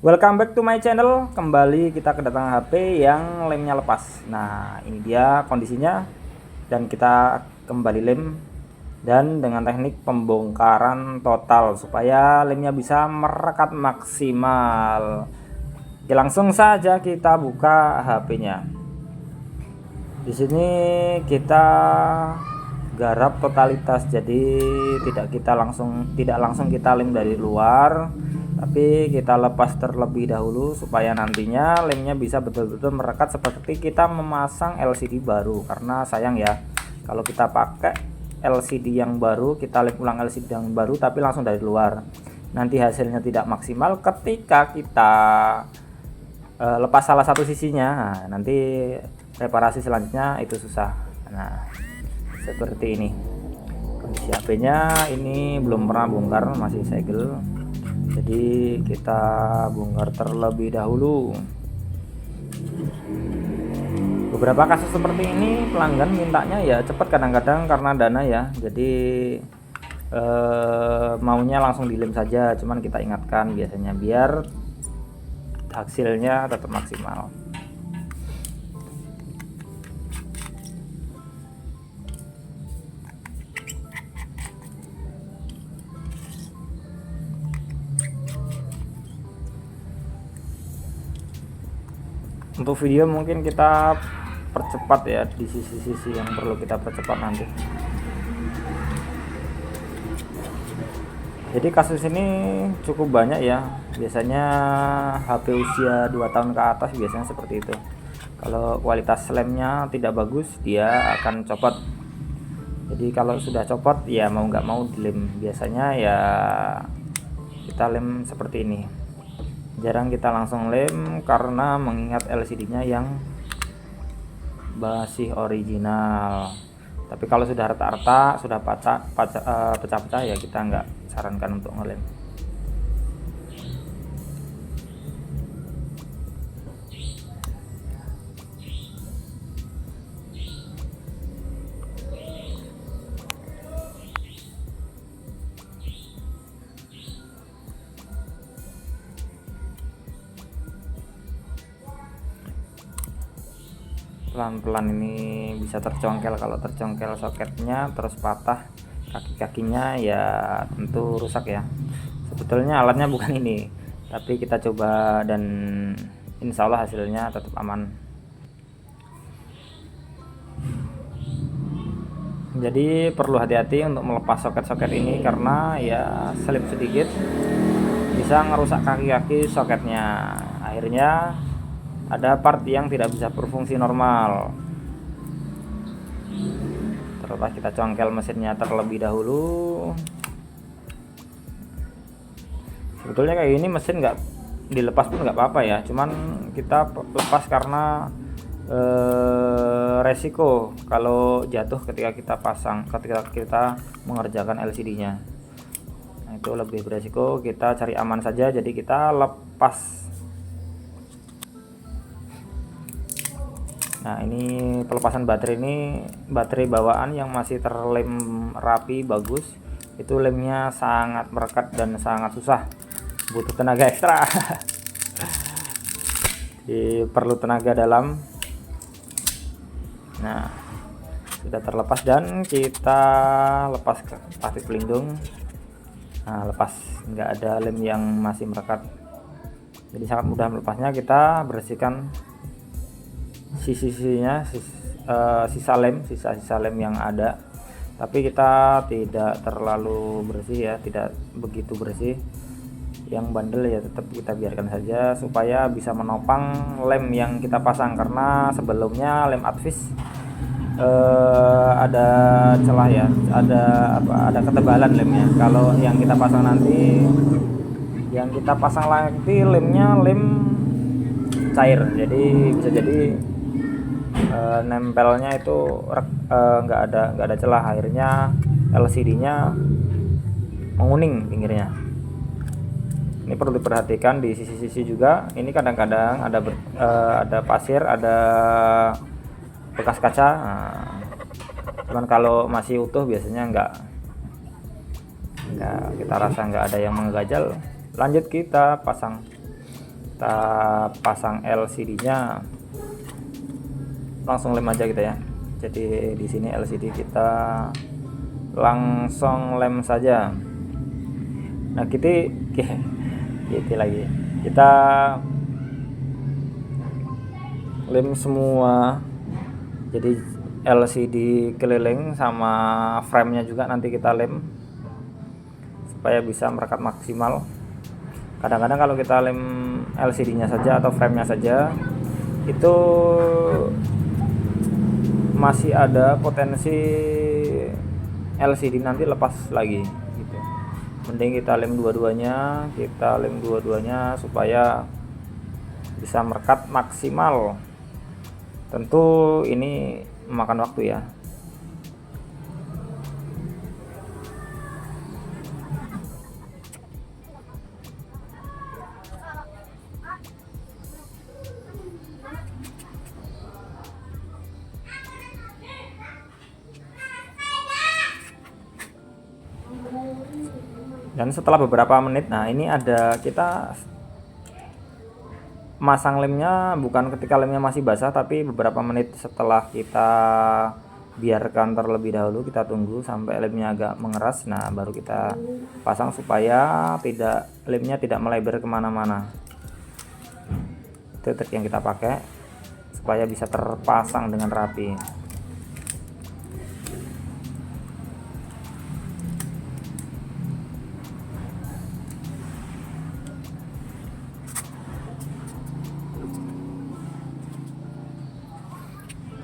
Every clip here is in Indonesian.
Welcome back to my channel. Kembali kita kedatangan HP yang lemnya lepas. Nah, ini dia kondisinya dan kita kembali lem dan dengan teknik pembongkaran total supaya lemnya bisa merekat maksimal. Oke, langsung saja kita buka HP-nya. Di sini kita garap totalitas, jadi tidak langsung kita lem dari luar, tapi kita lepas terlebih dahulu supaya nantinya lemnya bisa betul-betul merekat seperti kita memasang LCD baru. Karena sayang ya kalau kita pakai LCD yang baru, kita lem ulang LCD yang baru tapi langsung dari luar, nanti hasilnya tidak maksimal ketika kita lepas salah satu sisinya. Nah, nanti reparasi selanjutnya itu susah. Nah, seperti ini kondisi HP-nya. Ini belum pernah bongkar, masih segel, jadi kita bongkar terlebih dahulu. Beberapa kasus seperti ini pelanggan mintanya ya cepat kadang-kadang karena dana ya, jadi maunya langsung dilem saja, cuman kita ingatkan biasanya biar hasilnya tetap maksimal. Untuk video mungkin kita percepat ya di sisi-sisi yang perlu kita percepat nanti. Jadi kasus ini cukup banyak ya, biasanya HP usia 2 tahun ke atas biasanya seperti itu. Kalau kualitas lemnya tidak bagus dia akan copot. Jadi kalau sudah copot ya mau nggak mau dilem. Biasanya ya kita lem seperti ini, jarang kita langsung lem karena mengingat LCD-nya yang masih original. Tapi kalau sudah retak-retak, sudah pecah-pecah ya kita nggak sarankan untuk ngelem. Pelan-pelan ini bisa tercongkel. Kalau tercongkel soketnya terus patah kaki-kakinya ya tentu rusak ya. Sebetulnya alatnya bukan ini, tapi kita coba dan insya Allah hasilnya tetap aman. Jadi perlu hati-hati untuk melepas soket-soket ini karena ya slip sedikit bisa ngerusak kaki-kaki soketnya. Akhirnya ada part yang tidak bisa berfungsi normal. Terlepas kita congkel mesinnya terlebih dahulu. Sebetulnya kayak ini mesin nggak dilepas pun nggak apa-apa ya, cuman kita lepas karena resiko kalau jatuh ketika kita mengerjakan LCD-nya. Nah, itu lebih beresiko, kita cari aman saja, jadi kita lepas. Nah, ini pelepasan baterai, ini baterai bawaan yang masih terlem rapi bagus, itu lemnya sangat merekat dan sangat susah, butuh tenaga ekstra. Jadi perlu tenaga dalam. Nah, sudah terlepas dan kita lepas plastik pelindung. Nah, lepas, nggak ada lem yang masih merekat, jadi sangat mudah melepasnya. Kita bersihkan sisi-sisinya, sisa lem yang ada, tapi kita tidak terlalu bersih ya, tidak begitu bersih. Yang bandel ya tetap kita biarkan saja supaya bisa menopang lem yang kita pasang, karena sebelumnya lem Advis ada celah ya, ada ketebalan lemnya. Kalau yang kita pasang nanti lemnya lem cair, jadi bisa jadi nempelnya itu nggak ada celah, akhirnya LCD-nya menguning pinggirnya. Ini perlu diperhatikan di sisi-sisi juga. Ini kadang-kadang ada pasir, ada bekas kaca. Nah, cuman kalau masih utuh biasanya nggak kita rasa nggak ada yang menggajal. Lanjut kita pasang. kita pasang LCD-nya langsung lem aja kita ya. Jadi di sini LCD kita langsung lem saja. Nah gitu lagi kita lem semua, jadi LCD keliling sama frame-nya juga nanti kita lem supaya bisa merekat maksimal. Kadang-kadang kalau kita lem LCD-nya saja atau frame-nya saja itu masih ada potensi LCD nanti lepas lagi gitu. Mending kita lem dua-duanya, supaya bisa merekat maksimal. Tentu ini memakan waktu ya. Dan setelah beberapa menit, nah ini ada kita masang lemnya bukan ketika lemnya masih basah, tapi beberapa menit setelah kita biarkan terlebih dahulu, kita tunggu sampai lemnya agak mengeras. Nah baru kita pasang supaya lemnya tidak melebar kemana-mana. Itu trik yang kita pakai supaya bisa terpasang dengan rapi.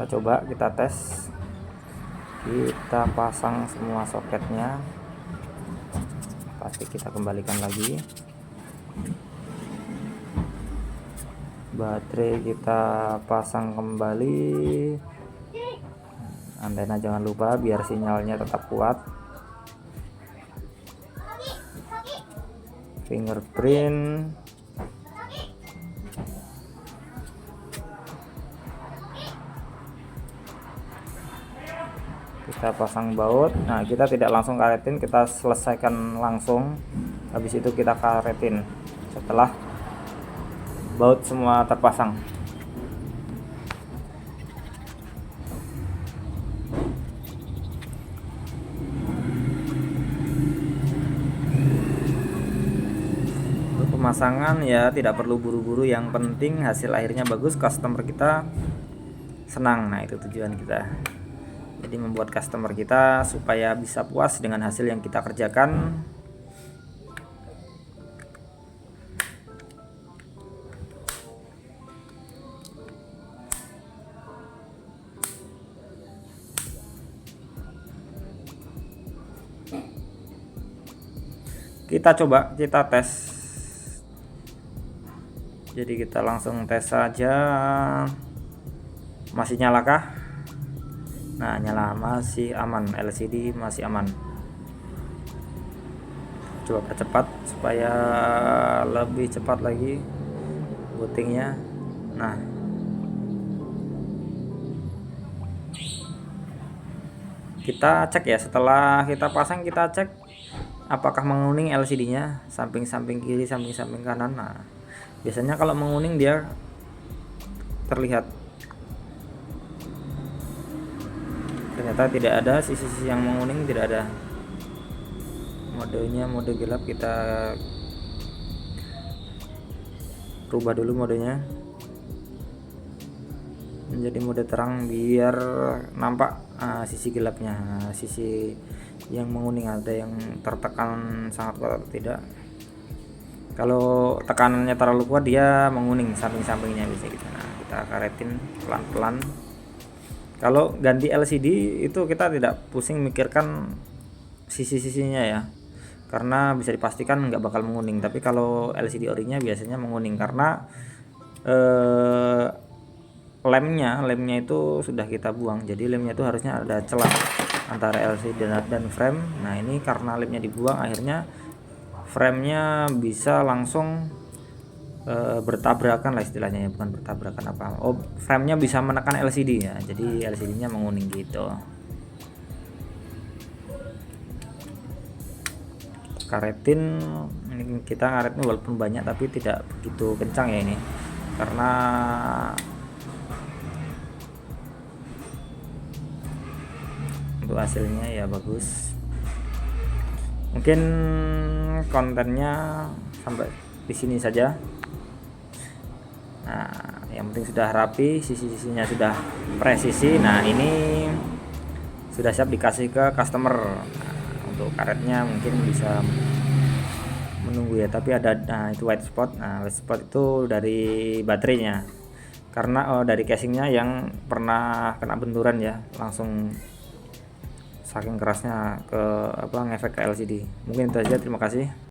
Kita coba, kita tes, kita pasang semua soketnya, pasti kita kembalikan lagi. Baterai kita pasang kembali, antena jangan lupa biar sinyalnya tetap kuat. Fingerprint, kita pasang baut. Nah kita tidak langsung karetin, kita selesaikan langsung, habis itu kita karetin setelah baut semua terpasang. Untuk pemasangan ya tidak perlu buru-buru, yang penting hasil akhirnya bagus, customer kita senang. Nah itu tujuan kita, jadi membuat customer kita supaya bisa puas dengan hasil yang kita kerjakan. Kita coba, kita tes. Jadi kita langsung tes saja. Masih nyalakah? Nah nyala, masih aman, LCD masih aman. Coba percepat supaya lebih cepat lagi bootingnya. Nah kita cek ya, setelah kita pasang kita cek apakah menguning LCD nya, samping-samping kiri, samping-samping kanan. Nah biasanya kalau menguning dia terlihat. Ternyata tidak ada, sisi-sisi yang menguning tidak ada. Modenya mode gelap, kita rubah dulu modenya menjadi mode terang biar nampak sisi gelapnya. Sisi yang menguning ada yang tertekan sangat kuat atau tidak. Kalau tekanannya terlalu kuat dia menguning samping-sampingnya bisa gitu. Nah kita karetin pelan-pelan. Kalau ganti LCD itu kita tidak pusing mikirkan sisi-sisinya ya, karena bisa dipastikan nggak bakal menguning. Tapi kalau LCD orinya biasanya menguning karena lemnya itu sudah kita buang. Jadi lemnya itu harusnya ada celah antara LCD dan frame. Nah ini karena lemnya dibuang, akhirnya framenya bisa langsung bertabrakan lah istilahnya ya, bukan bertabrakan apa. Oh, framenya bisa menekan LCD ya, jadi LCD-nya menguning gitu. Karetin, ini Teknik kita ngaretnya walaupun banyak tapi tidak begitu kencang ya ini, karena untuk hasilnya ya bagus. Mungkin kontennya sampai di sini saja. Nah, yang penting sudah rapi, sisi-sisinya sudah presisi. Nah, ini sudah siap dikasih ke customer. Nah, untuk karetnya mungkin bisa menunggu ya, tapi ada itu white spot. Nah, white spot itu dari baterainya, karena dari casingnya yang pernah kena benturan ya, langsung saking kerasnya ke ngefek ke LCD. Mungkin itu aja, terima kasih.